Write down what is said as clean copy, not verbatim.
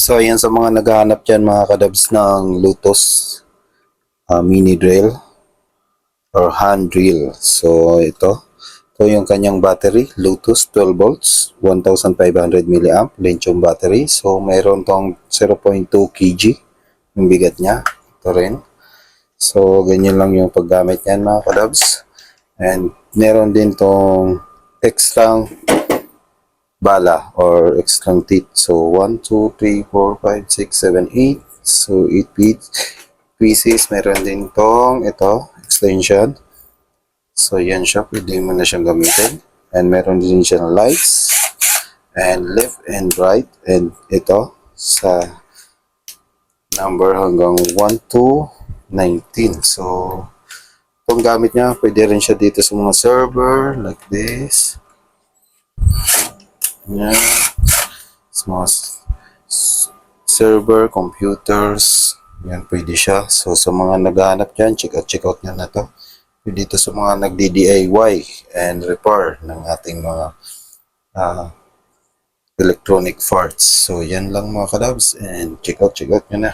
So, ayan sa mga naghahanap dyan mga kadabs ng Lotus mini drill or hand drill. So, ito yung kanyang battery, Lotus 12 volts, 1,500 milliamp, lithium battery. So, mayroon tong 0.2 kg yung bigat niya. Ito rin. So, ganyan lang yung paggamit niyan mga kadabs. And meron din tong extra bala or extra teeth. So, 1, 2, 3, 4, 5, 6, 7, 8. So, 8 pieces. Meron din tong ito, extension. So, yan siya. Pwede mo na siyang gamitin. And meron din siya lights. And left and right. And ito, sa number hanggang 1 to 19. So, itong gamit niya, pwede rin siya dito sa mga server, like this. Yan. Sa mga server, computers. Yan, pwede siya. So, sa mga naghahanap dyan, check out nyo na to. Dito sa mga nagdi-DIY and repair ng ating mga electronic parts. So, yan lang mga kadabs and check out nyo na.